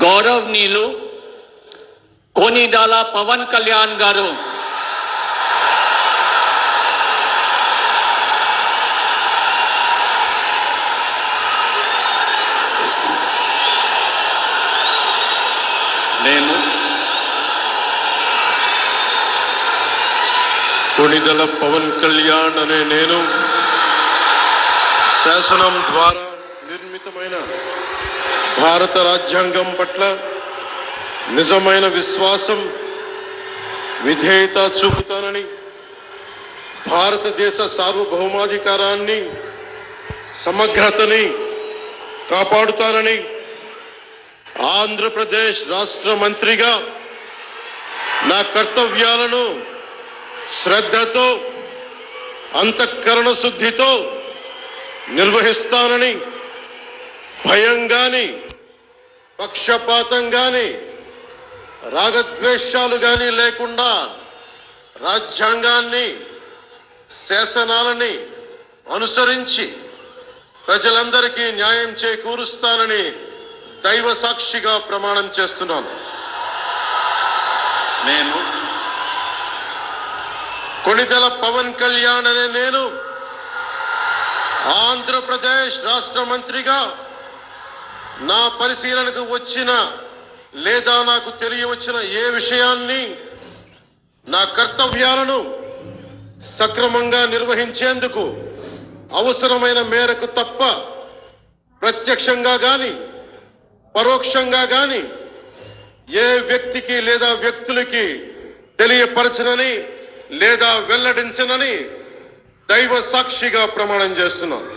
గౌరవనీయులు కోనిడాల పవన్ కళ్యాణ్ గారు కొణిదెల పవన్ కళ్యాణ్ అనే నేను శాసనం ద్వారా నిర్మితమైన భారత రాజ్యాంగం పట్ల నిజమైన విశ్వాసం విధేయత చూపుతానని, భారతదేశ సార్వభౌమాధికారాన్ని సమగ్రతని కాపాడుతానని, ఆంధ్రప్రదేశ్ రాష్ట్ర మంత్రిగా నా కర్తవ్యాలను శ్రద్ధతో అంతఃకరణ శుద్ధితో నిర్వహిస్తానని, భయం గాని పక్షపాతం గాని రాగద్వేషాలు గాని లేకుండా రాజ్యాంగాన్ని శాసనాలని అనుసరించి ప్రజలందరికీ న్యాయం చేకూరుస్తానని దైవ సాక్షిగా ప్రమాణం చేస్తున్నాను. నేను కొణిదెల పవన్ కళ్యాణ్ అనే నేను ఆంధ్రప్రదేశ్ రాష్ట్ర మంత్రిగా నా పరిశీలనకు వచ్చిన లేదా నాకు తెలియవచ్చిన ఏ విషయాన్ని నా కర్తవ్యాలను సక్రమంగా నిర్వహించేందుకు అవసరమైన మేరకు తప్ప ప్రత్యక్షంగా గాని పరోక్షంగా గాని ఏ వ్యక్తికి లేదా వ్యక్తులకి తెలియపరచనని లేదా వెల్లడించనని దైవ సాక్షిగా ప్రమాణం చేస్తున్నాను.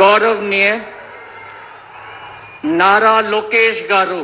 गौरवनीय नारा लोकेश गारू